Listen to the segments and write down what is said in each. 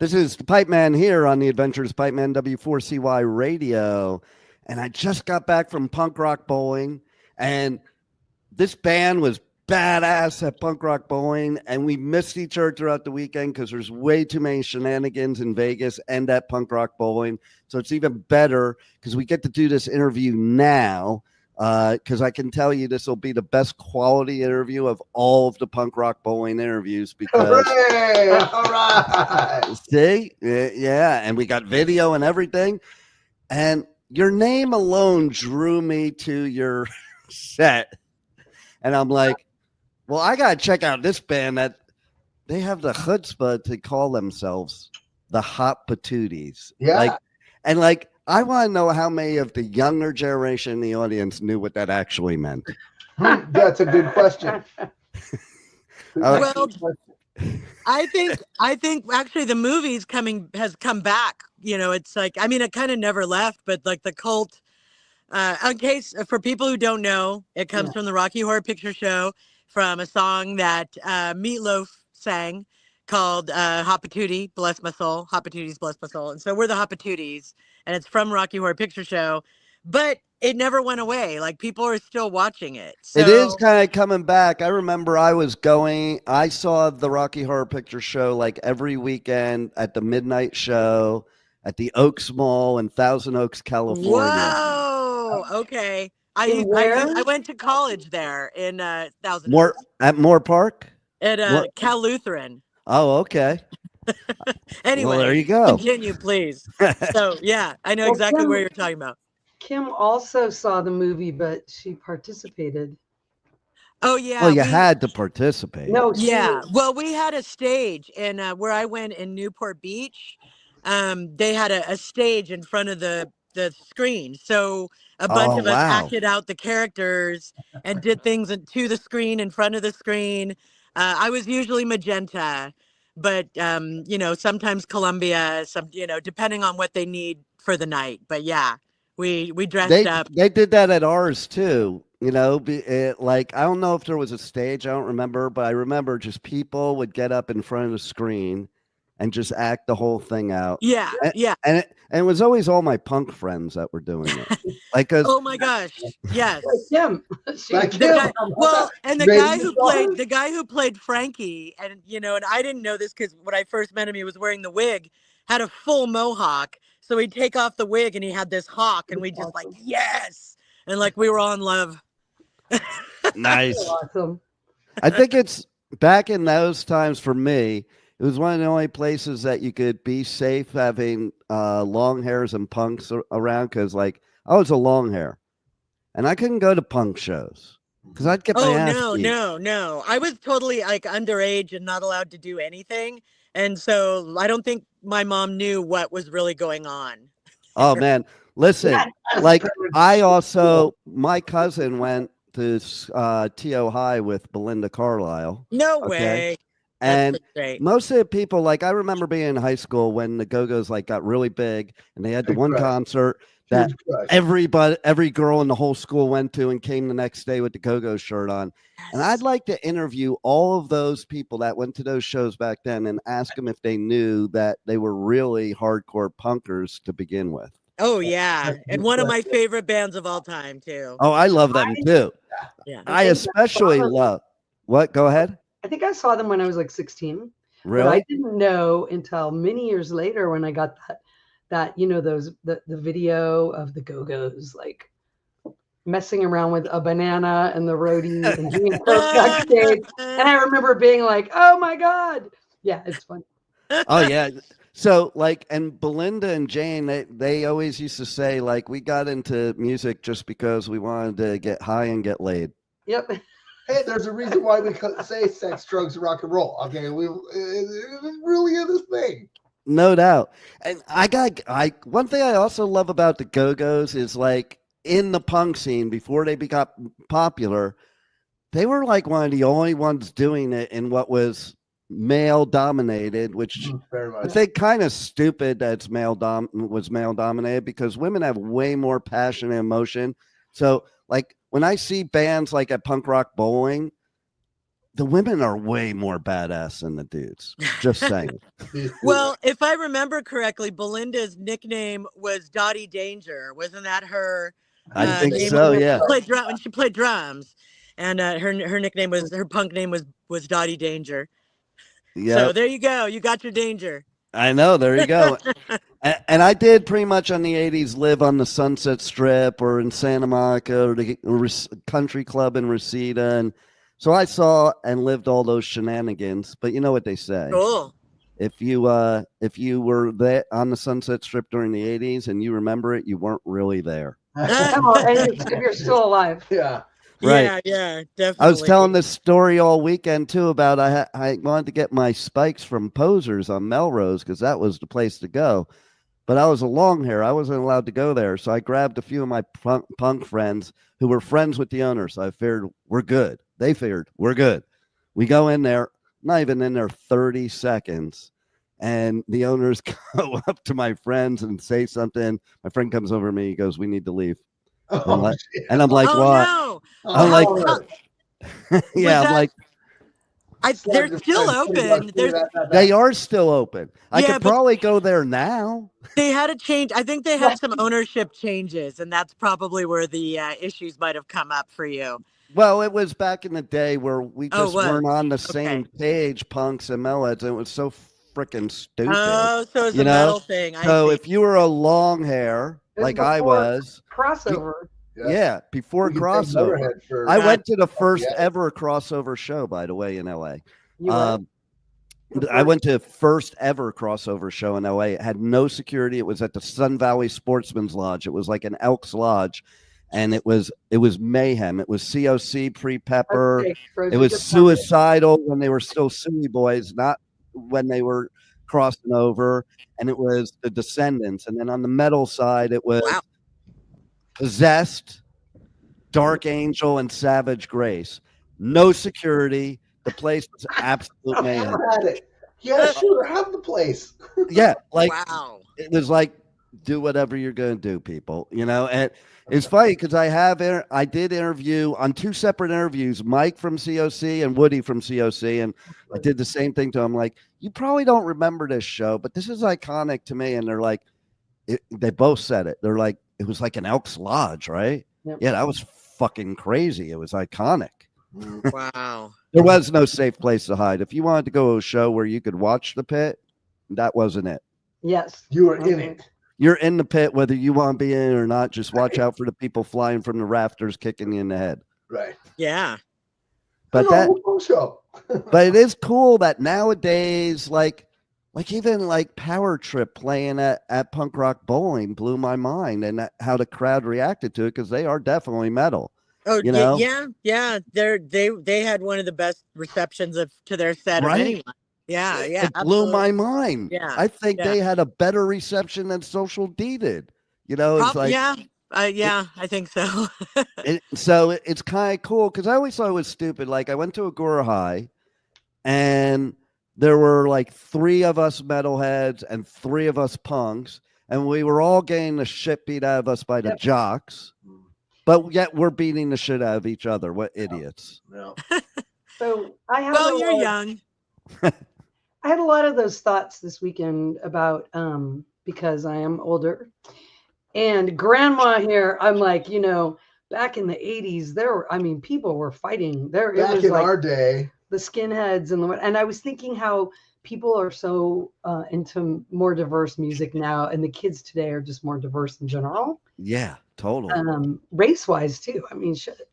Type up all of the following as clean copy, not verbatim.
This is the Pipeman here on the Adventures of Pipeman W4CY Radio. And I just got back from punk rock bowling, and this band was badass at punk rock bowling, and we missed each other throughout the weekend because there's way too many shenanigans in Vegas and at punk rock bowling. So it's even better because we get to do this interview now. Because I can tell you this will be the best quality interview of all of the punk rock bowling interviews. Because hooray! All right. See, yeah, and we got video and everything, and your name alone drew me to your set, and I'm like, well, I gotta check out this band that they have the chutzpah to call themselves the Hot Patooties. Yeah, I want to know how many of the younger generation in the audience knew what that actually meant. That's a good question. Well, I think actually the movie's has come back. You know, it's like, I mean, it kind of never left, but like the cult, in case for people who don't know, it comes from the Rocky Horror Picture Show, from a song that Meatloaf sang called Hot Patootie, Bless My Soul, Hot Patooties, Bless My Soul. And so we're the Hot Patooties, and it's from Rocky Horror Picture Show, but it never went away. Like, people are still watching it. So, it is kind of coming back. I remember I saw the Rocky Horror Picture Show like every weekend at the midnight show at the Oaks Mall in Thousand Oaks, California. Whoa, okay. I went to college there in Thousand Oaks. At Moore Park? At Cal Lutheran. Oh, okay. Anyway, well, there you go. Continue, please. So, yeah, I know exactly where you're talking about. Kim also saw the movie, but she participated. Oh, yeah. Well, you had to participate. No, yeah. Well, we had a stage, and where I went in Newport Beach, they had a stage in front of the screen. So a bunch of us acted out the characters and did things to the screen, in front of the screen. I was usually magenta, but sometimes Columbia, depending on what they need for the night. But yeah, we dressed up. They did that at ours too. I don't know if there was a stage, I don't remember, but I remember just people would get up in front of the screen and just act the whole thing out. Yeah, yeah. And it was always all my punk friends that were doing it. Oh my gosh, yes. Like him. And the guy who played Frankie, and I didn't know this because when I first met him, he was wearing the wig, had a full mohawk. So he'd take off the wig and he had this hawk, and we just like, yes, and like we were all in love. Nice. Awesome. I think it's back in those times for me. It was one of the only places that you could be safe having long hairs and punks around, because I was a long hair, and I couldn't go to punk shows because I'd get my ass beat. No. I was totally like underage and not allowed to do anything, and so I don't think my mom knew what was really going on. Oh man, listen, my cousin went to T.O. High with Belinda Carlisle. No way. And most of the people, I remember being in high school when the Go-Go's got really big, and they had the one concert that every girl in the whole school went to and came the next day with the Go-Go shirt on. And I'd like to interview all of those people that went to those shows back then and ask them if they knew that they were really hardcore punkers to begin with. Oh yeah, and one of my favorite bands of all time too. Oh, I love them too. Yeah, I especially love. What? Go ahead. I think I saw them when I was like 16. Really? But I didn't know until many years later when I got that the video of the Go-Go's messing around with a banana and the roadies and doing coke backstage. And I remember being like, oh my God. Yeah, it's fun. Oh yeah. So and Belinda and Jane, they always used to say we got into music just because we wanted to get high and get laid. Yep. Hey, there's a reason why we say sex, drugs, and rock and roll. Okay, it really is a thing. No doubt. And one thing I also love about the Go-Go's is in the punk scene before they became popular, they were one of the only ones doing it in what was male dominated, which very much. I think kind of stupid that it's male dominated, because women have way more passion and emotion. So when I see bands at Punk Rock Bowling, the women are way more badass than the dudes. Just saying. Well, if I remember correctly, Belinda's nickname was Dottie Danger. Wasn't that her? I think name so. when Yeah. she played drums, and her nickname was her punk name was Dottie Danger. Yeah. So there you go. You got your danger. I know. There you go. And I did pretty much on the 80s live on the Sunset Strip or in Santa Monica or the country club in Reseda. And so I saw and lived all those shenanigans. But you know what they say. Cool. If you were there on the Sunset Strip during the 80s and you remember it, you weren't really there. And if you're still alive. Yeah. Right. Yeah, definitely. I was telling this story all weekend too about I wanted to get my spikes from Posers on Melrose because that was the place to go. But I was a long hair. I wasn't allowed to go there. So I grabbed a few of my punk friends who were friends with the owners. I figured we're good. They figured we're good. We go in there, not even in there 30 seconds. And the owners go up to my friends and say something. My friend comes over to me. He goes, "We need to leave." And I'm like, oh, "What?" No. I'm like, yeah, I'm like, they're still open. they are still open. I Yeah, could but- probably go there now. They had a change. I think they had some ownership changes, and that's probably where the issues might have come up for you. Well, it was back in the day where we just what? weren't on the same page, punks and metalheads, and it was so freaking stupid. Oh, so it's you a know? metal thing. So I see. if you were a long hair like I was, Crossover. yeah, before crossover, I went to the first ever crossover show, by the way, in LA. I went to first ever crossover show in LA. It had no security. It was at the Sun Valley Sportsman's Lodge. It was like an Elks Lodge, and it was mayhem. It was COC pre-Pepper. It was Suicidal when they were still Suey Boys, not when they were crossing over. And it was the Descendants. And then on the metal side, it was Possessed, Dark Angel, and Savage Grace. No security. The place was absolute mayhem. Yeah, sure. Have the place. Yeah, like it was like, do whatever you're going to do, people. You know, and it's funny because I did interview on 2 separate interviews, Mike from COC and Woody from COC, and I did the same thing to him. Like, you probably don't remember this show, but this is iconic to me. And they're like, they both said it. They're like, it was like an Elks Lodge, right? Yep. Yeah, that was fucking crazy. It was iconic. Wow. There was no safe place to hide. If you wanted to go to a show where you could watch the pit, that wasn't it. Yes. You were in it. You're in the pit, whether you want to be in it or not. Just watch out for the people flying from the rafters, kicking you in the head. Right. Yeah. But show. but it is cool that nowadays, like even like Power Trip playing at Punk Rock Bowling blew my mind, and how the crowd reacted to it because they are definitely metal. Oh, you know? yeah. They had one of the best receptions to their set of anyone. Yeah, yeah. It blew my mind. Yeah, I think they had a better reception than Social D did. You know, it's like I think so. So it's kind of cool because I always thought it was stupid. Like I went to Agora High, and there were like 3 of us metalheads and 3 of us punks, and we were all getting the shit beat out of us by the jocks. But yet we're beating the shit out of each other. What idiots. No. So I have you're young. I had a lot of those thoughts this weekend about because I am older. And grandma here, I'm like, back in the 80s, people were fighting. Back in our day. The skinheads and I was thinking how people are so into more diverse music now, and the kids today are just more diverse in general. Yeah, totally. Race-wise too. I mean, shit.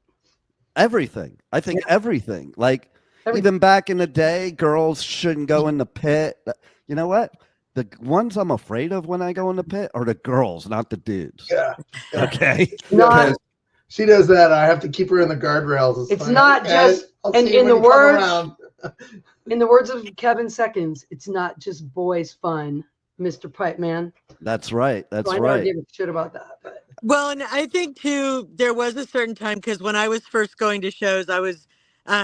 Everything. I think everything. Like even back in the day, girls shouldn't go in the pit. You know what? The ones I'm afraid of when I go in the pit are the girls, not the dudes. Yeah. Okay. She does that. I have to keep her in the guardrails. It's not just, and in the words of Kevin Seconds, it's not just boys fun, Mr. Pipeman. That's right. That's so I right. don't give a shit about that. But. Well, and I think too, there was a certain time because when I was first going to shows, I was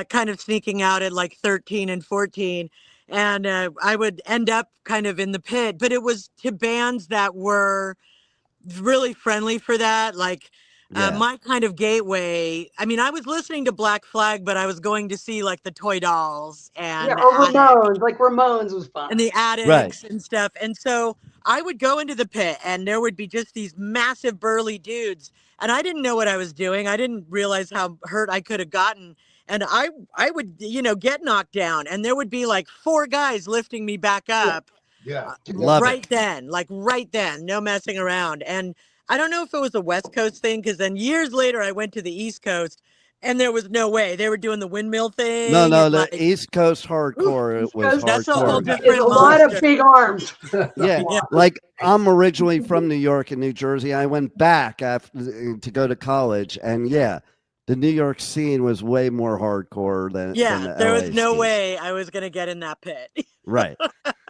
kind of sneaking out at like 13 and 14. And I would end up kind of in the pit, but it was to bands that were really friendly for that. Like my kind of gateway. I mean, I was listening to Black Flag, but I was going to see like the Toy Dolls and Yeah, the or Attic Ramones. Like Ramones was fun. and the Attics and stuff. And so I would go into the pit and there would be just these massive burly dudes. And I didn't know what I was doing. I didn't realize how hurt I could have gotten. And I would, get knocked down and there would be like 4 guys lifting me back up. Yeah. Right then, no messing around. And I don't know if it was a West Coast thing, because then years later I went to the East Coast and there was no way. They were doing the windmill thing. No, and the East Coast hardcore was that's a whole hardcore. different It's a lot of monster. big arms. Yeah, like I'm originally from New York and New Jersey. I went back to go to college, and the New York scene was way more hardcore than the there LA was no scene. way I was going to get in that pit. Right.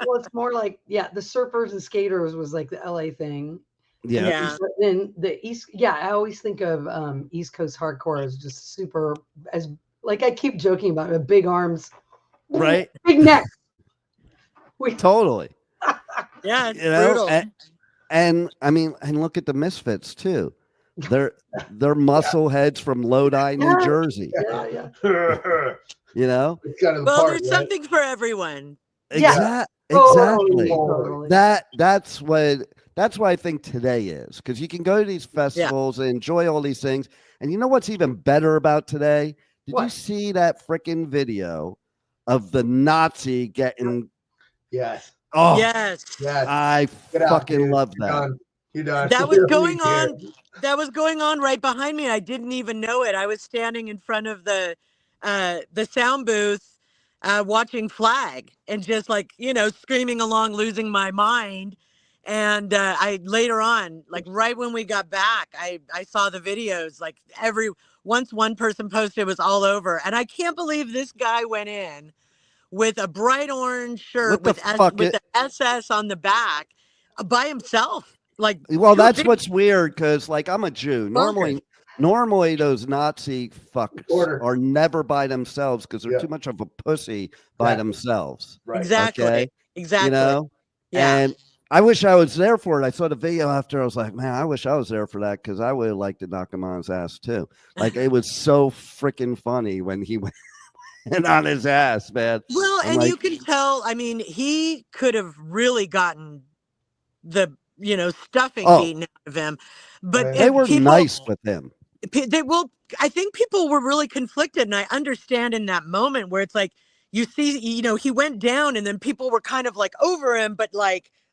Well, it's more like, the surfers and skaters was like the LA thing. Yeah. But then the East, I always think of East Coast hardcore as just super, as like I keep joking about it, big arms, Right. big neck. Totally. Yeah, it's brutal. And I mean, and look at the Misfits too. They're muscle heads from Lodi, New Jersey. Yeah. It's kind of Well, there's something for everyone. Exactly. Totally. That's why I think today is, because you can go to these festivals and enjoy all these things. And you know what's even better about today? Did you see that freaking video of the Nazi getting? Yes. Oh, yes. I fucking love that. You're done. That was going on. That was going on right behind me. I didn't even know it. I was standing in front of the sound booth, watching Flag and just screaming along, losing my mind. And I later on, like right when we got back, I saw the videos. Like once one person posted, it was all over. And I can't believe this guy went in with a bright orange shirt with the SS on the back by himself. Well, that's what's weird, because I'm a Jew. Normally those Nazi fucks are never by themselves, because they're too much of a pussy by themselves. Right. Exactly. Okay? Exactly. And I wish I was there for it. I saw the video after. I was like, man, I wish I was there for that, because I would have liked to knock him on his ass too. It was so freaking funny when he went on his ass, man. Well, and you can tell, I mean, he could have really gotten the stuffing beaten out of him, but they were nice with him. I think people were really conflicted, and I understand in that moment where it's like, you see, he went down and then people were kind of over him, but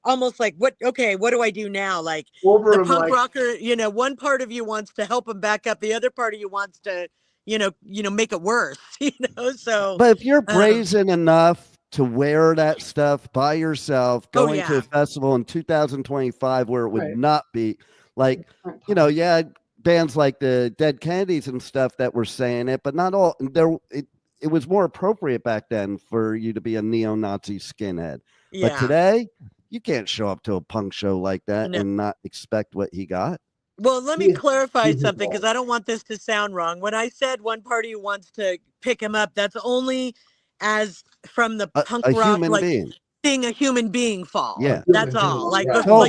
almost what do I do now? Over the him, punk rocker, one part of you wants to help him back up. The other part of you wants to, make it worse, so. But if you're brazen enough to wear that stuff by yourself, going to a festival in 2025 where it would not be bands like the Dead Kennedys and stuff that were saying it, but not all. It was more appropriate back then for you to be a neo-Nazi skinhead. Yeah. But today, you can't show up to a punk show like that and not expect what he got. Well, let me clarify something, because I don't want this to sound wrong. When I said one party wants to pick him up, that's only as from the punk rock, seeing a human being fall. Yeah, that's all.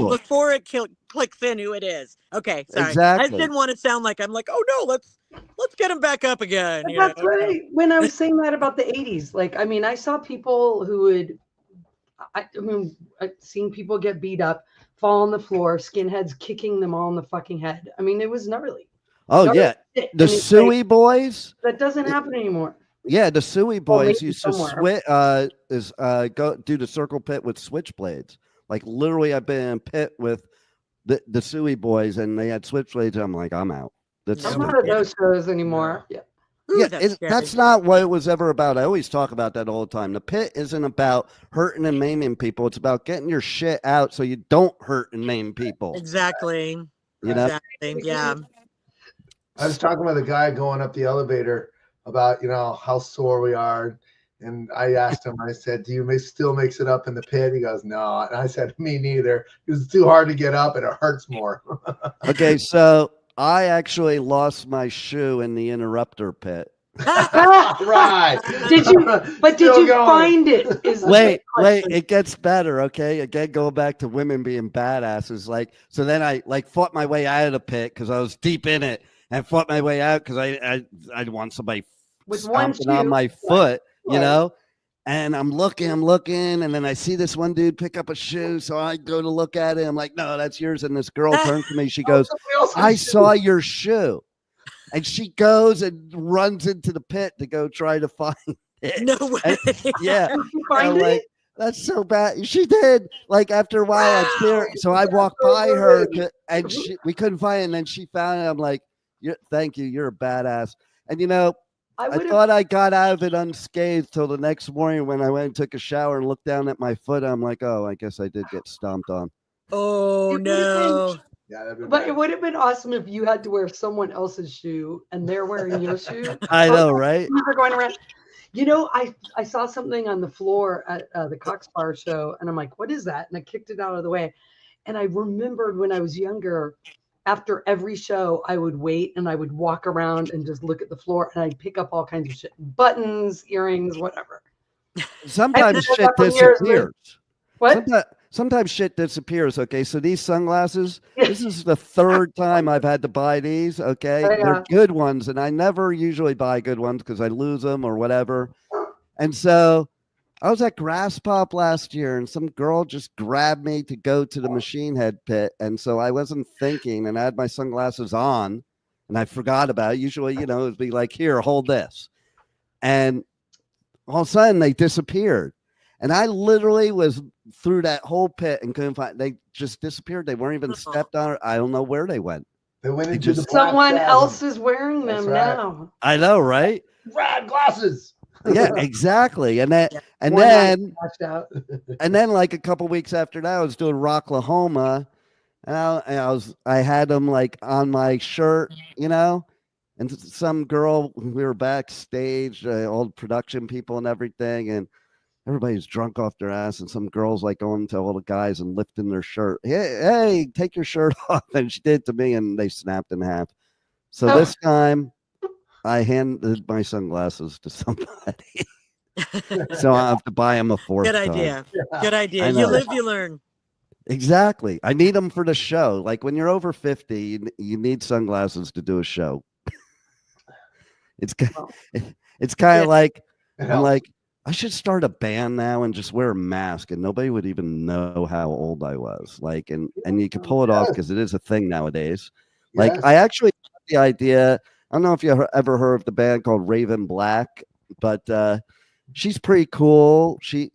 Before it clicks in who it is. Okay, sorry. Exactly. I just didn't want to sound like I'm oh no, let's get him back up again. That's right. When I was saying that about the 80s, I saw people who would, I've seen people get beat up, fall on the floor, skinheads kicking them all in the fucking head. I mean, it was gnarly. Oh yeah, the Suey boys. That doesn't happen anymore. Yeah, the Suey boys used to go do the circle pit with switchblades. Literally, I've been in a pit with the Suey boys, and they had switchblades. I'm like, I'm out. I'm not at those shows anymore. Yeah. Ooh, that's not what it was ever about. I always talk about that all the time. The pit isn't about hurting and maiming people. It's about getting your shit out so you don't hurt and maim people. Exactly. Exactly. Yeah. I was talking with a guy going up the elevator about how sore we are, and I asked him, I said, do you still mix it up in the pit? He goes, no. And I said, me neither. It was too hard to get up and it hurts more. Okay, so I actually lost my shoe in the interrupter pit Right. Did you? But did Still you going. find it? Is the Wait, question. it gets better, okay? Again, going back to women being badasses. Like, so then I like fought my way out of the pit because I was deep in it, and fought my way out because I want somebody With one stomping on shoe? my foot, you Right. know? And I'm looking, and then I see this one dude pick up a shoe, so I go to look at it. I'm like, no, that's yours. And this girl turns to me, she goes, Somebody else's I shoe. saw your shoe. And she goes and runs into the pit to go try to find it. No way. And- yeah. Did you And find I'm it? like, that's so bad. She did. Like after a while, I'd see her. So I walked by her and we couldn't find it. And then she found it. I'm like, thank you. You're a badass. And you know, I would've- thought I got out of it unscathed till the next morning when I went and took a shower and looked down at my foot. I'm like, oh, I guess I did get stomped on. Oh It would've no. Yeah, that'd be But bad. it would have been awesome if you had to wear someone else's shoe and they're wearing your shoe. I know, right? You were going around. You know, I saw something on the floor at the Cox Bar show, and I'm like, what is that? And I kicked it out of the way. And I remembered when I was younger, after every show, I would wait and I would walk around and just look at the floor, and I'd pick up all kinds of shit, buttons, earrings, whatever. Sometimes And shit then years later- disappears. What? Sometimes shit disappears. Okay, so these sunglasses, this is the third time I've had to buy these. Okay, Oh, yeah. they're good ones, and I never usually buy good ones because I lose them or whatever. And so I was at Grass Pop last year, and some girl just grabbed me to go to the Machine Head pit, and so I wasn't thinking, and I had my sunglasses on, and I forgot about it. Usually, you know, it'd be like, here, hold this, and all of a sudden they disappeared. And I literally was through that whole pit and couldn't find. They just disappeared. They weren't even stepped on. I don't know where they went. They went They into just- the black Someone chasm. else is wearing That's them right. now. I know, right? Rad glasses. Yeah, exactly. And then, and One eye then, patched out. and then, like a couple weeks after that, I was doing Rocklahoma, and I had them like on my shirt, you know. And some girl, we were backstage, all the production people and everything, and everybody's drunk off their ass, and some girls like going to all the guys and lifting their shirt. Hey, take your shirt off. And she did to me, and they snapped in half. So Oh. this time I handed my sunglasses to somebody. So I have to buy them a fourth Good time. idea. Good idea. I You know. live, you learn. Exactly. I need them for the show. Like when you're over 50, you need sunglasses to do a show. It's kind Yeah. of like, It I'm helps. like, I should start a band now and just wear a mask, and nobody would even know how old I was. Like, and you can pull it off because it is a thing nowadays. Like, Yes. I actually got the idea. I don't know if you ever heard of the band called Raven Black, but she's pretty cool. She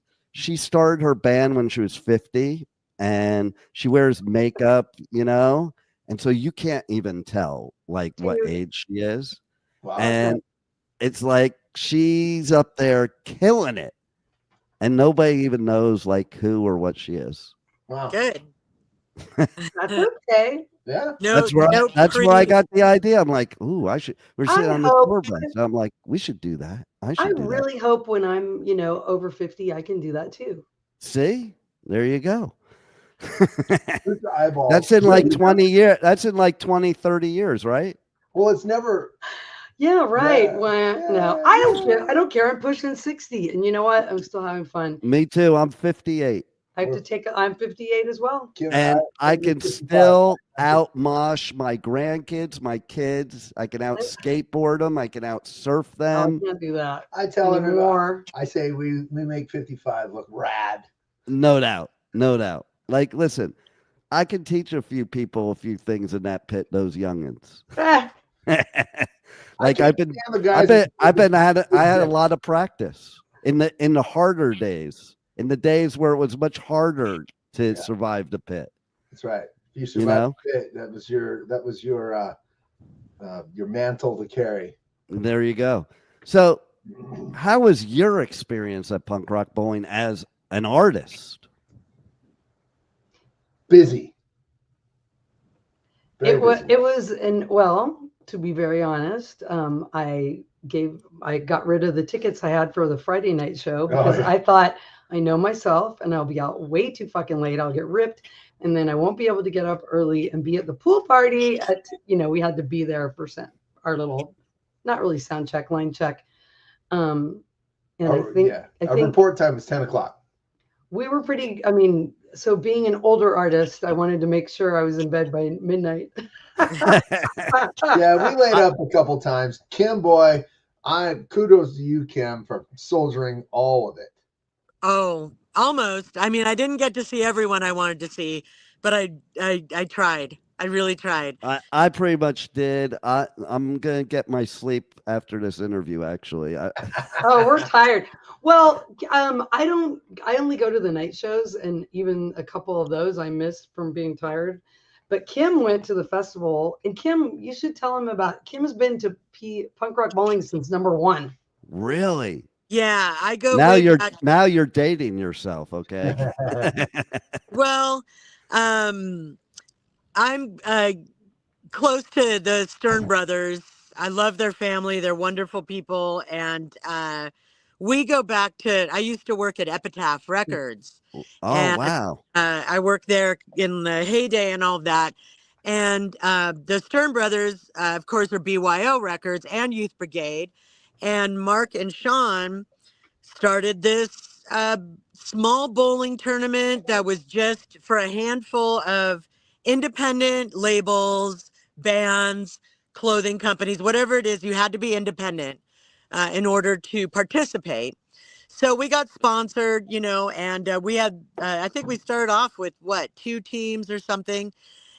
started her band when she was 50, and she wears makeup, you know, and so you can't even tell like what Dude. age she is. Wow. And it's like she's up there killing it, and nobody even knows like who or what she is. Wow. Good. That's okay. Yeah. No, That's where no that's where I pre- got the idea. I'm like, ooh, I should. We're sitting I on the hope- tour bus. I'm like, we should do that. I I should do that. really hope when I'm, over 50, I can do that too. See, there you go. With the eyeballs. That's in like 20 years. That's in like 20, 30 years, right? Well, it's never. Yeah, right. Yeah. Well, no, I don't care. I don't care. I'm pushing 60, and you know what? I'm still having fun. Me too. I'm 58, I have to take. I'm 58 as well. and I can still out mosh my grandkids, my kids. I can out skateboard them. I can out surf No, I them. can't do that I tell her anymore. I say we make 55 look rad. No doubt. No doubt. Like, listen, I can teach a few people a few things in that pit, those youngins. Ah, Like I I've been, can't stand the guys I had a lot of practice in the harder days, in the days where it was much harder to survive the pit. That's right. You survived know? the pit. That was your mantle to carry. There you go. So, how was your experience at Punk Rock Bowling as an artist? Busy. Very it was. busy. It was, and well, to be very honest, I got rid of the tickets I had for the Friday night show because yeah. I thought I know myself and I'll be out way too fucking late. I'll get ripped, and then I won't be able to get up early and be at the pool party. We had to be there for our little not really sound check, line check. And Our I think report time is 10 o'clock. we were pretty, so being an older artist, I wanted to make sure I was in bed by midnight. Yeah, we laid up a couple times. Kim, boy, kudos to you, Kim, for soldiering all of it. Oh, almost. I mean, I didn't get to see everyone I wanted to see, but I tried. I really tried. I pretty much did. I'm gonna get my sleep after this interview. Actually, Oh, we're tired. Well, I only go to the night shows, and even a couple of those I missed from being tired. But Kim went to the festival, and Kim, you should tell him Kim's been to Punk Rock Bowling since #1. really. Yeah, I go Now way back. you're dating yourself, okay? Well, I'm close to the Stern brothers. I love their family. They're wonderful people. And we go back to, I used to work at Epitaph Records. Oh, and, wow. I worked there in the heyday and all of that. And the Stern brothers, of course, are BYO Records and Youth Brigade. And Mark and Sean started this small bowling tournament that was just for a handful of independent labels, bands, clothing companies, whatever it is. You had to be independent in order to participate. So we got sponsored, and we had, I think we started off with 2 teams or something,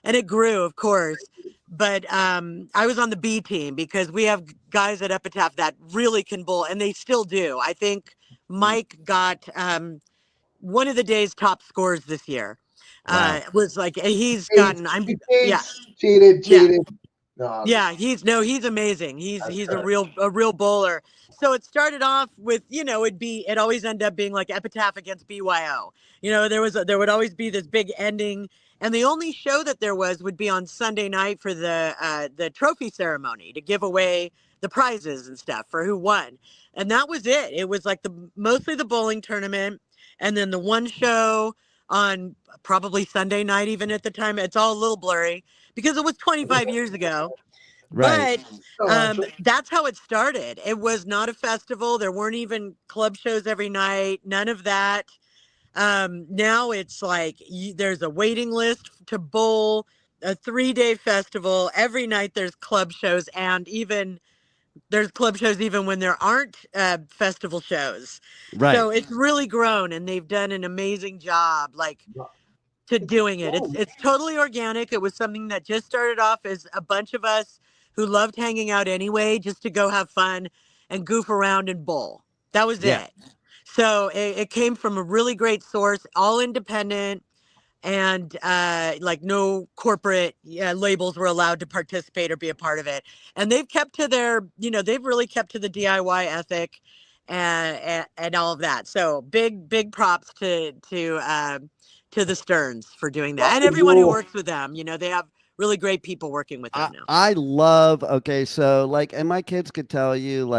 and it grew, of course. But I was on the B team because we have guys at Epitaph that really can bowl, and they still do. I think Mike got one of the day's top scores this year. Wow. Was like he's gotten. Cheated. No, Yeah, he's amazing. He's a real bowler. So it started off with, it always ended up being like Epitaph against BYO. There would always be this big ending, and the only show that there would be on Sunday night for the trophy ceremony to give away the prizes and stuff for who won. And that was it. It was like mostly the bowling tournament, and then the one show on probably Sunday night, even at the time. It's all a little blurry because it was 25 years ago. Right. But that's how it started. It was not a festival. There weren't even club shows every night. None of that. Now it's like there's a waiting list to bowl, a 3-day festival. Every night there's club shows, and even there's club shows even when there aren't festival shows. Right. So it's really grown, and they've done an amazing job to doing it. It's totally organic. It was something that just started off as a bunch of us who loved hanging out anyway, just to go have fun and goof around and bowl. That was it. So it came from a really great source, all independent, and no corporate labels were allowed to participate or be a part of it. And they've kept to they've really kept to the DIY ethic and all of that. So big props to the Sterns for doing that, and everyone who works with them. They have really great people working with them now. I love, so and my kids could tell you,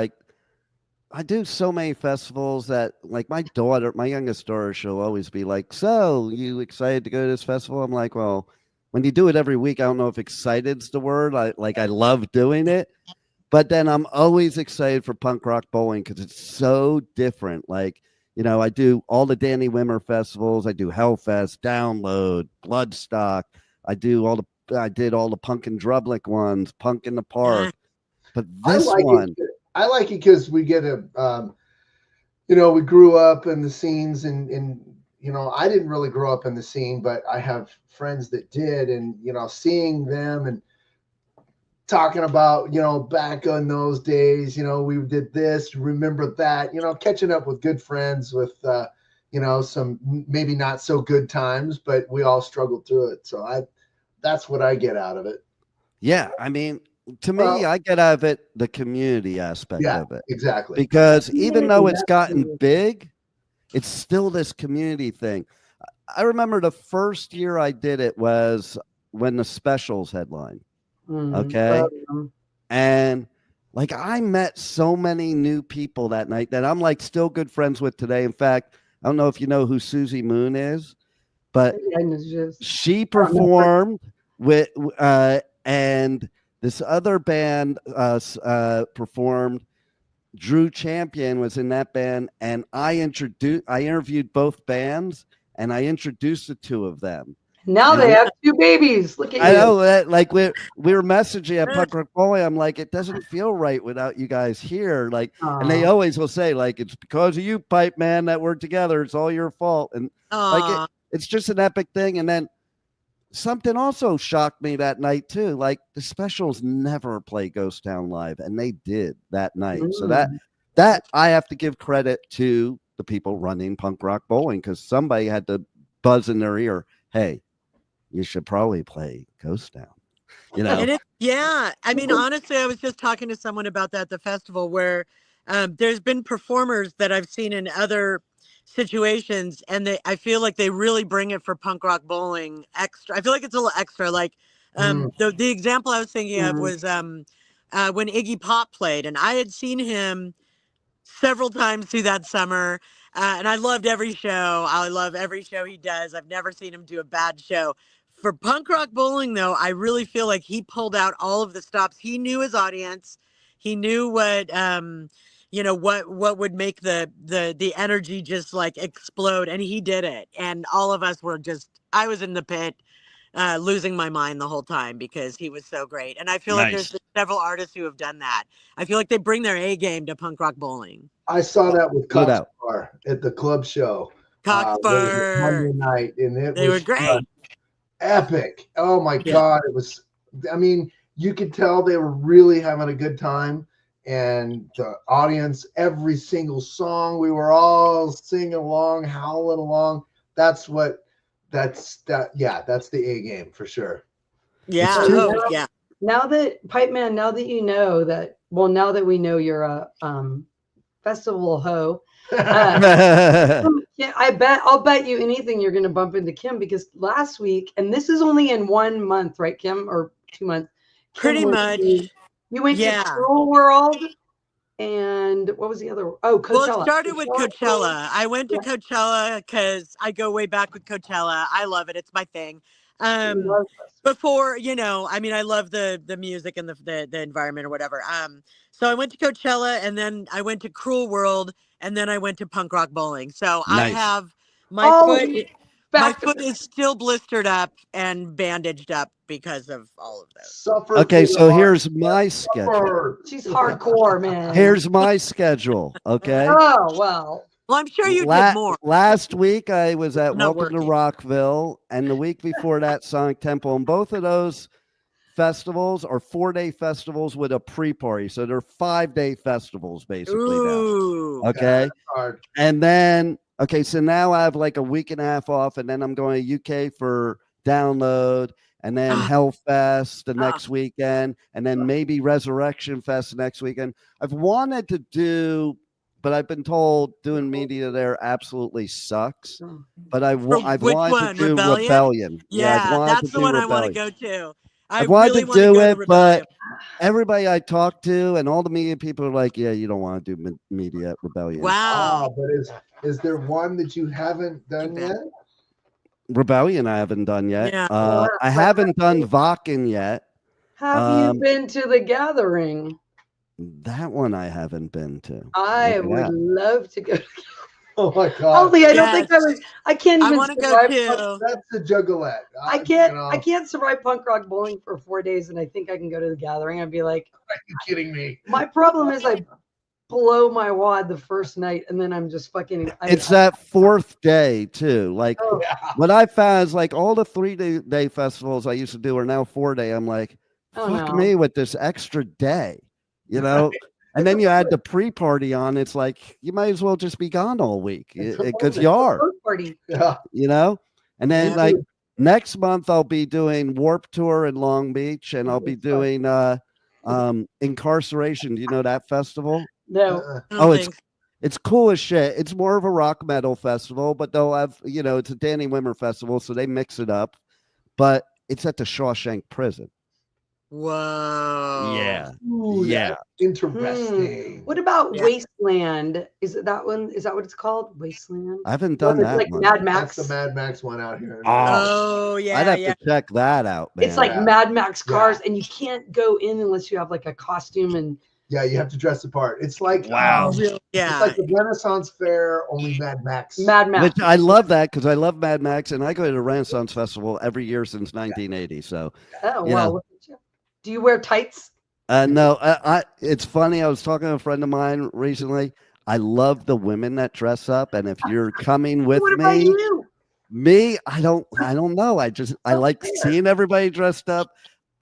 I do so many festivals that my youngest daughter, she'll always be like, so you excited to go to this festival? I'm like, well, when you do it every week, I don't know if excited's the word. I love doing it, but then I'm always excited for punk rock bowling because it's so different. I do all the Danny Wimmer festivals. I do Hellfest, Download, Bloodstock. I did all the Punk and Drublick ones, Punk in the Park. But this one, I like it because we get we grew up in the scenes, and I didn't really grow up in the scene, but I have friends that did, and seeing them and talking about back on those days, we did this, remember that, catching up with good friends with some maybe not so good times, but we all struggled through it. So that's what I get out of it. Yeah, I mean, to me, I get out of it the community aspect of it. Exactly. Because even though it's gotten big, it's still this community thing. I remember the first year I did it was when the Specials headline. Okay. And I met so many new people that night that I'm still good friends with today. In fact, I don't know if you know who Susie Moon is, but she performed with, and This other band performed. Drew Champion was in that band, and I interviewed both bands, and I introduced the two of them. Now they have 2 babies. Look at you. I know that, like we were messaging at Punk Rock Boy. I'm like, it doesn't feel right without you guys here. Like, and they always will say, like, it's because of you, Pipe Man, that we're together. It's all your fault. And like, it's just an epic thing. And then something also shocked me that night too. Like, the Specials never play Ghost Town live, and they did that night. So that I have to give credit to the people running Punk Rock Bowling, because somebody had to buzz in their ear, hey, you should probably play Ghost Town. You know? Yeah. I mean, honestly, I was just talking to someone about that at the festival, where there's been performers that I've seen in other situations, and I feel like they really bring it for Punk Rock Bowling extra. I feel like it's a little extra. Like the example I was thinking of was when Iggy Pop played, and I had seen him several times through that summer, and I loved every show. I love every show he does. I've never seen him do a bad show. For Punk Rock Bowling, though, I really feel like he pulled out all of the stops. He knew his audience. He knew what what would make the energy just like explode, and he did it. And all of us were I was in the pit losing my mind the whole time because he was so great. And I feel like there's several artists who have done that. I feel like they bring their A game to Punk Rock Bowling. I saw that with Coxbar at the club show. Coxbar Monday night, and they were great. Epic. Oh my God. It was, I mean, you could tell they were really having a good time. And the audience, every single song, we were all singing along, howling along. That's the A game for sure. Yeah. Now that Pipeman, now that you know that, well, now that we know you're a festival hoe, I'll bet you anything you're going to bump into Kim, because last week, and this is only in 1 month, right, Kim, or 2 months? Pretty much. You went to Cruel World, and what was the other? Oh, Coachella. Well, it started with Coachella. I went to Coachella because I go way back with Coachella. I love it. It's my thing. Before, I mean, I love the music and the environment or whatever. So I went to Coachella, and then I went to Cruel World, and then I went to Punk Rock Bowling. So I have my foot is still blistered up and bandaged up because of all of those. Okay, so here's my schedule. She's hardcore, man. Here's my schedule. Okay. Oh, well. Well, I'm sure you did more. Last week I was at Welcome to Rockville, and the week before that, Sonic Temple. And both of those festivals are 4-day festivals with a pre-party. So they're 5-day festivals, basically. Ooh, now. Okay. And then, so now I have like a week and a half off, and then I'm going to UK for Download, and then Hellfest the next weekend, and then maybe Resurrection Fest the next weekend. I've wanted to do, but I've been told doing media there absolutely sucks. But I've wanted to do Rebellion. Yeah, that's the one I want to go to. I wanted to do it, but everybody I talk to and all the media people are like, yeah, you don't want to do media at Rebellion. Wow. But is there one that you haven't done yet? Rebellion I haven't done yet. Yeah. I haven't done Vakken yet. Have you been to The Gathering? That one I haven't been to. I would love to go. Oh my God! Only I don't think I can't even. I want to go too. That's the juggalette. I can't survive Punk Rock Bowling for 4 days, and I think I can go to The Gathering. I'd be like, are you kidding me? My problem is I blow my wad the first night, and then I'm just fucking. It's that fourth day too. Like what I found is like all the 3-day festivals I used to do are now 4-day. I'm like, fuck me with this extra day, And then you add the pre-party on. It's like you might as well just be gone all week because you are. And then like next month I'll be doing Warped Tour in Long Beach, and I'll be doing Incarceration. Do you know that festival? No. It's cool as shit. It's more of a rock metal festival, but they'll have it's a Danny Wimmer festival, so they mix it up. But it's at the Shawshank Prison. Whoa. Yeah. Ooh, Yeah. that's interesting. What about Yeah. Wasteland? Is it that one? Is that what it's called? Wasteland? I haven't done It's that like one. Mad That's Max. the Mad Max one out here. Oh, yeah. I'd have yeah. to check that out, man. It's like Yeah. Mad Max cars, Yeah. and you can't go in unless you have like a costume and Yeah, you have to dress the part. It's like Wow. Really? Yeah. it's like the Renaissance Fair, only Mad Max. Mad Max. Which I love that because I love Mad Max, and I go to the Renaissance Festival every year since 1980. So Oh you wow! know. Look at you. Do you wear tights? no, I it's funny. I was talking to a friend of mine recently. I love the women that dress up, and if you're coming with What about me, you? I don't know. I like seeing everybody dressed up.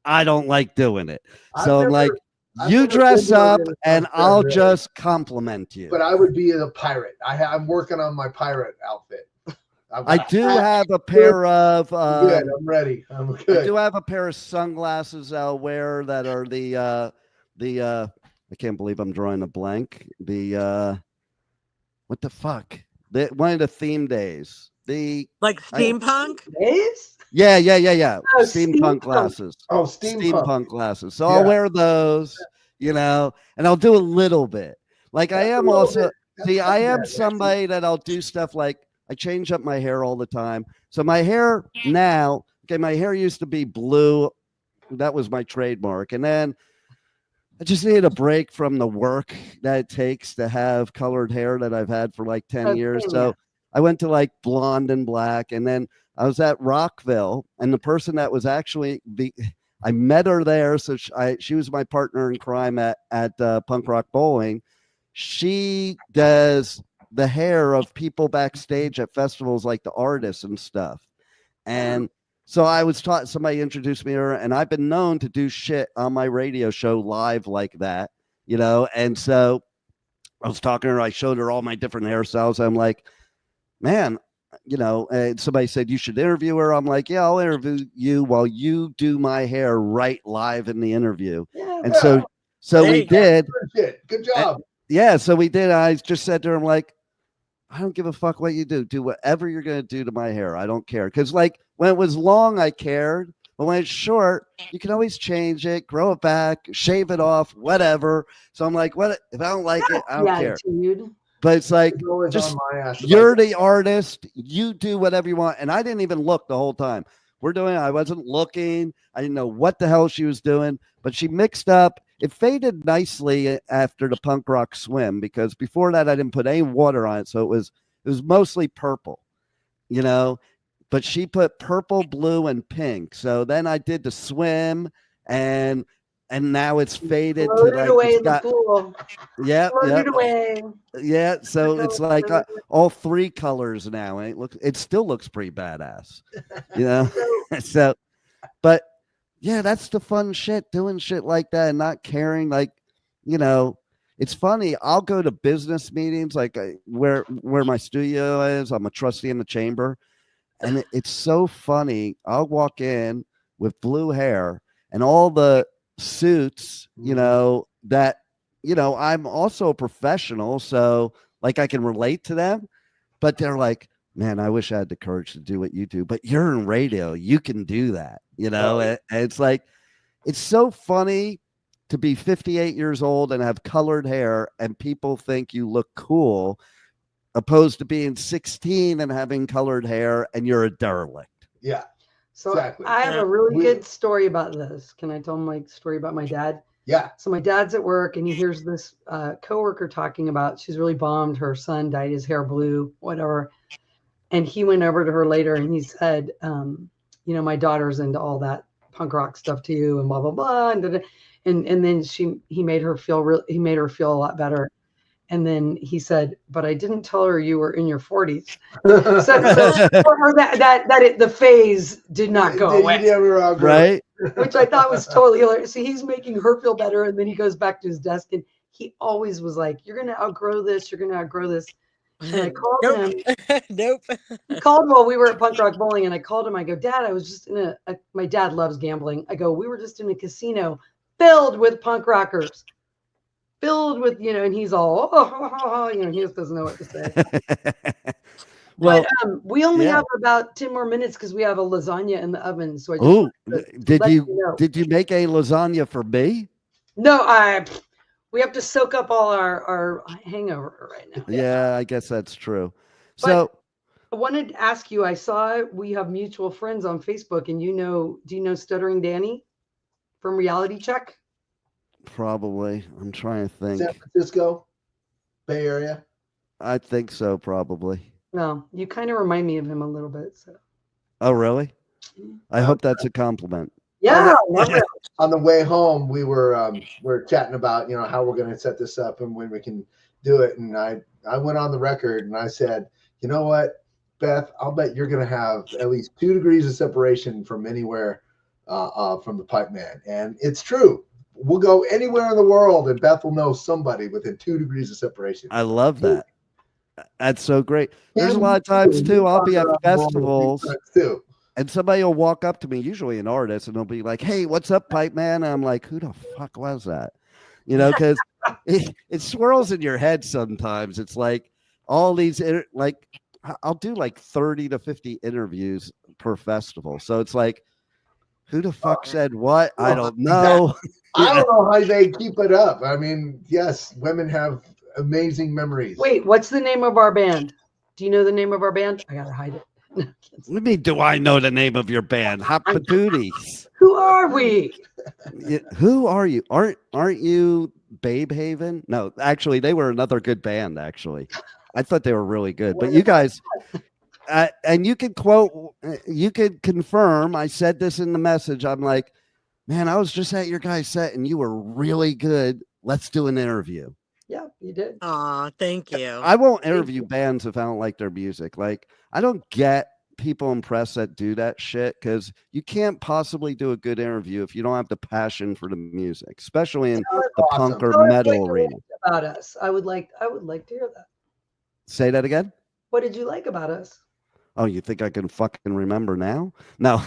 I don't like doing it. So I'm like, I've you never dress been to a up, Renaissance and Fair, I'll really. just compliment you. But I would be a pirate. I'm working on my pirate outfit. I do have a pair of. I'm good. I'm ready. I'm good. I do have a pair of sunglasses I'll wear that are the I can't believe I'm drawing a blank. The what the fuck? One of the theme days. Like steampunk? Days? Yeah. Oh, Steampunk glasses. Oh, steampunk. Glasses. So I'll wear those, and I'll do a little bit. Like I am also I am somebody that I'll do stuff like I change up my hair all the time. So my hair now, my hair used to be blue. That was my trademark. And then I just need a break from the work that it takes to have colored hair that I've had for like 10 years. So I went to like blonde and black. And then I was at Rockville, and the person that was actually I met her there. So she was my partner in crime at Punk Rock Bowling. She does the hair of people backstage at festivals like the artists and stuff. And so I was taught, somebody introduced me to her, and I've been known to do shit on my radio show live like that, and so I was talking to her, I showed her all my different hairstyles. I'm like, man, and somebody said you should interview her. I'm like, yeah, I'll interview you while you do my hair right live in the interview. Yeah, and so we did. Good job. So we did. I just said to her, I'm like, I don't give a fuck what you do. Do whatever you're going to do to my hair. I don't care. Because like when it was long, I cared. But when it's short, you can always change it, grow it back, shave it off, whatever. So I'm like, what if I don't like it? I don't care. Dude. But it's like, just you're the artist. You do whatever you want. And I didn't even look the whole time. I wasn't looking. I didn't know what the hell she was doing. But she mixed up. It faded nicely after the punk rock swim, because before that I didn't put any water on it, so it was mostly purple, but she put purple, blue, and pink. So then I did the swim, and now it's faded to like away in the pool. Yeah. Away. Yeah, so it's like all three colors now. It still looks pretty badass, So, but yeah, that's the fun shit, doing shit like that and not caring. Like, it's funny. I'll go to business meetings, like where my studio is. I'm a trustee in the chamber. And it's so funny. I'll walk in with blue hair and all the suits, that, I'm also a professional. So like I can relate to them, but they're like, man, I wish I had the courage to do what you do, but you're in radio. You can do that, and it's like, it's so funny to be 58 years old and have colored hair and people think you look cool, opposed to being 16 and having colored hair and you're a derelict. Yeah. So exactly. I have a really good story about this. Can I tell my story about my dad? Yeah. So my dad's at work and he hears this coworker talking about, she's really bummed. Her son dyed his hair blue, whatever. And he went over to her later and he said, my daughter's into all that punk rock stuff too, and blah, blah, blah. And then he made her feel a lot better. And then he said, but I didn't tell her you were in your 40s. So for her, the phase did not go away. Right. Which I thought was totally hilarious. So he's making her feel better. And then he goes back to his desk and he always was like, you're going to outgrow this. You're going to outgrow this. And I called him. Nope. He called while we were at Punk Rock Bowling, and I called him. I go, Dad, I was just in my dad loves gambling. I go, we were just in a casino filled with punk rockers, filled with, and he's all, he just doesn't know what to say. Well, But we only yeah. have about 10 more minutes because we have a lasagna in the oven. So I just Oh, wanted to did let you know. did you make a lasagna for me? No, we have to soak up all our hangover right now. Yeah, I guess that's true. But So I wanted to ask you, I saw we have mutual friends on Facebook, and do you know Stuttering Danny from Reality Check? probably, I'm trying to San think. Francisco, Bay Area. I think so, probably. No, you kind of remind me of him a little bit. So Oh, really? I hope that's a compliment. yeah, love it. On the way home, we're chatting about how we're going to set this up and when we can do it. And I went on the record and I said, you know what, Beth, I'll bet you're going to have at least 2 degrees of separation from anywhere from the Pipeman. And it's true. We'll go anywhere in the world and Beth will know somebody within 2 degrees of separation. I love that. That's so great. There's a lot of times too, I'll be at festivals too. and somebody will walk up to me, usually an artist, and they'll be like, "Hey, what's up, Pipeman?" And I'm like, "Who the fuck was that?" Because it swirls in your head sometimes. It's like all these, like I'll do like 30 to 50 interviews per festival. So it's like, who the fuck said what? I don't know. I don't know how they keep it up. I mean, yes, women have amazing memories. Wait, what's the name of our band? Do you know the name of our band? I gotta hide it. What do you mean, do I know the name of your band? Hot Patooties. Who are we? Who are you? Aren't you Babe Haven? No, actually, they were another good band, actually. I thought they were really good. But you guys, and you could quote, you could confirm, I said this in the message. I'm like, man, I was just at your guys' set and you were really good. Let's do an interview. Yeah, you did. Aw, thank you. I won't interview bands if I don't like their music. Like, I don't get people in press that do that shit because you can't possibly do a good interview if you don't have the passion for the music, especially in the punk or metal arena. About us, I would like to hear that. Say that again. What did you like about us? Oh, you think I can fucking remember now? No.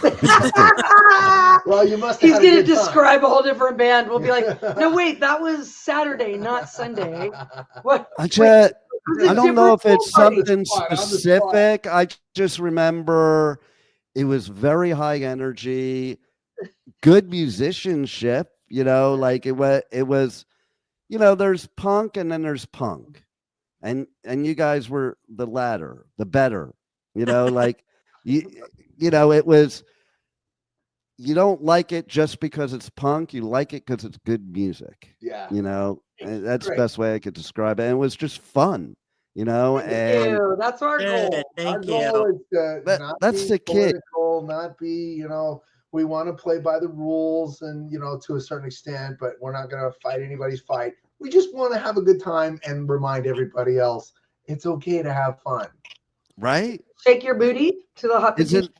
Well, you must. He's going to describe a whole different band. We'll be like, no, wait, that was Saturday, not Sunday. What? I don't know if it's something specific. I just remember it was very high energy, good musicianship. Like it was. There's punk and then there's punk, and you guys were the latter, the better. Like it was. You don't like it just because it's punk. You like it because it's good music. Yeah. And that's the best way I could describe it. And it was just fun, and that's our goal. Thank you. That's the kid. Not be, we want to play by the rules and, to a certain extent, but we're not going to fight anybody's fight. We just want to have a good time and remind everybody else it's okay to have fun. Right? Shake your booty to the Hot Patooties.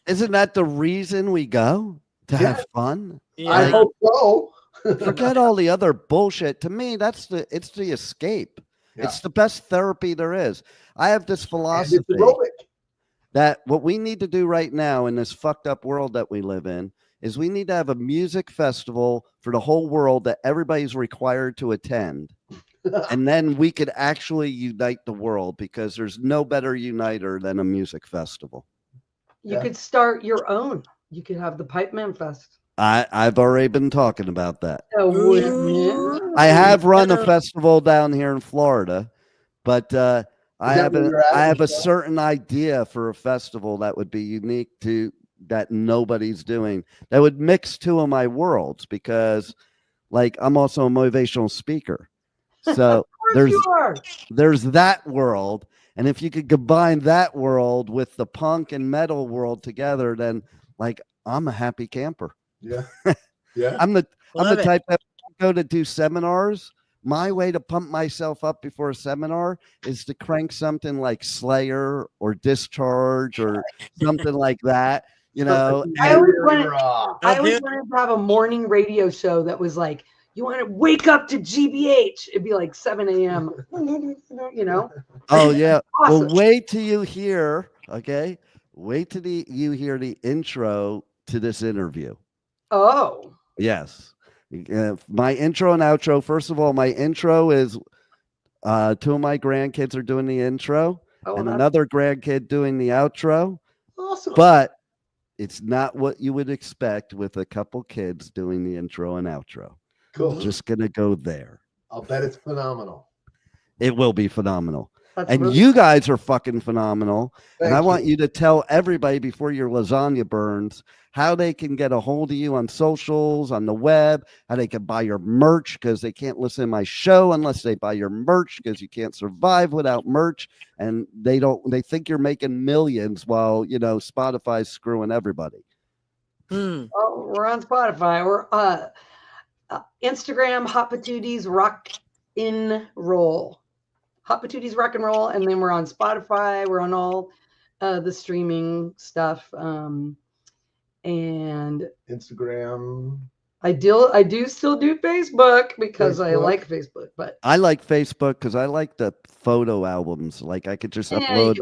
Isn't that the reason we go? To have fun? Yeah. I hope so. Forget all the other bullshit. To me, it's the escape. Yeah. It's the best therapy there is. I have this philosophy that what we need to do right now in this fucked up world that we live in is we need to have a music festival for the whole world that everybody's required to attend. And then we could actually unite the world because there's no better uniter than a music festival. You could start your own. You could have the Pipeman Fest. I've already been talking about that. Oh, I have run a festival down here in Florida, but I have a certain idea for a festival that would be unique to that nobody's doing. That would mix two of my worlds because, like, I'm also a motivational speaker. So there's that world. And if you could combine that world with the punk and metal world together, then like I'm a happy camper. Yeah. Yeah. I'm the type that go to do seminars. My way to pump myself up before a seminar is to crank something like Slayer or Discharge or something like that. I always wanted to have a morning radio show that was like, you want to wake up to GBH? It'd be like 7 a.m. Oh yeah. Awesome. Well, wait till you hear. Okay, wait till you hear the intro to this interview. Oh. Yes. My intro and outro. First of all, my intro is 2 of my grandkids are doing the intro, and another grandkid doing the outro. Awesome. But it's not what you would expect with a couple kids doing the intro and outro. Cool. Just going to go there. I'll bet it's phenomenal. It will be phenomenal. That's And really you guys are fucking phenomenal. And I Thank want you to tell everybody before your lasagna burns how they can get a hold of you on socials, on the web, how they can buy your merch, because they can't listen to my show unless they buy your merch, because you can't survive without merch. And they think you're making millions while, Spotify's screwing everybody. Oh, we're on Spotify. We're Instagram, Hot Patooties Rock in Roll. Hot Patooties Rock and Roll. And then we're on Spotify. We're on all the streaming stuff. And Instagram. I do still do Facebook because I like Facebook, but I like Facebook because I like the photo albums. Like I could just upload.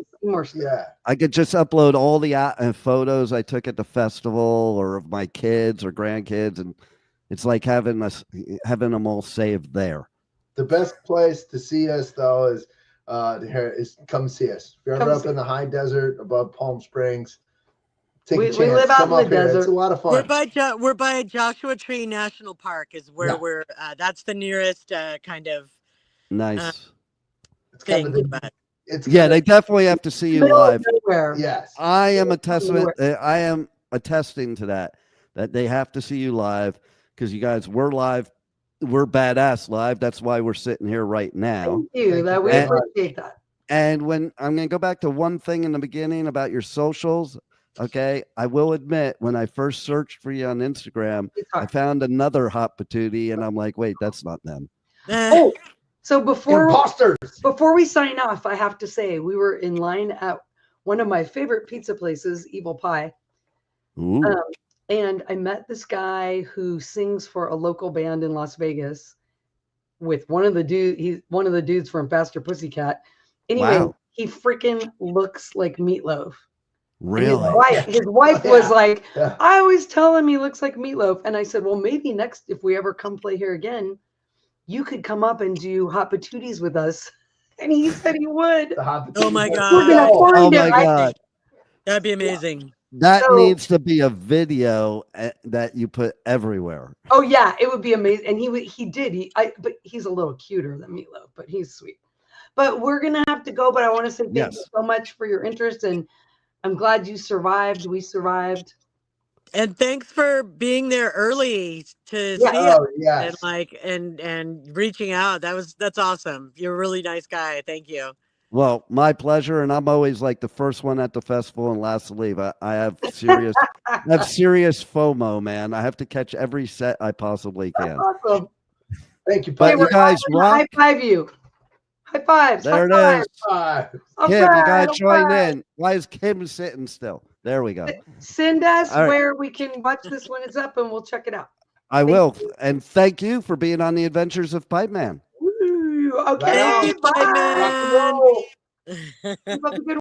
I could just upload all the photos I took at the festival or of my kids or grandkids, and it's like having them all saved there. The best place to see us though is come see us. If you're ever up in the high desert above Palm Springs, take a chance. We live out in the desert. It's a lot of fun. We're by Joshua Tree National Park is where we're. That's the nearest kind of nice thing. They definitely have to see you live. Yes, I am attesting to that they have to see you live because you guys were live. We're badass live. That's why we're sitting here right now. Thank you. We appreciate that. And when I'm going to go back to one thing in the beginning about your socials. Okay, I will admit when I first searched for you on Instagram, I found another Hot Patootie, and I'm like, wait, that's not them. So before we sign off, I have to say we were in line at one of my favorite pizza places, Evil Pie, and I met this guy who sings for a local band in Las Vegas with one of the dudes from Faster Pussycat. Anyway, he freaking looks like Meatloaf. Really? His wife was like, I always tell him he looks like Meatloaf. And I said, well, maybe if we ever come play here again, you could come up and do Hot Patooties with us. And he said he would. Oh my God. We're going to find him. God. That'd be amazing. That needs to be a video that you put everywhere. Oh yeah, it would be amazing. And but he's a little cuter than Meatloaf, but he's sweet. But we're going to have to go. But I want to say thank you so much for your interest, and I'm glad you survived. We survived. And thanks for being there early to see us and reaching out. That's awesome. You're a really nice guy. Thank you. Well, my pleasure. And I'm always like the first one at the festival and last to leave. I have serious FOMO, man. I have to catch every set I possibly can. Awesome. Thank you. But you guys rock. High five you. High fives. There it is. Kim, you got to join in. Why is Kim sitting still? There we go. Send us where we can watch this when it's up, and we'll check it out. I will. And thank you for being on the Adventures of Pipeman. Okay. Thank you, Pipeman. Have a good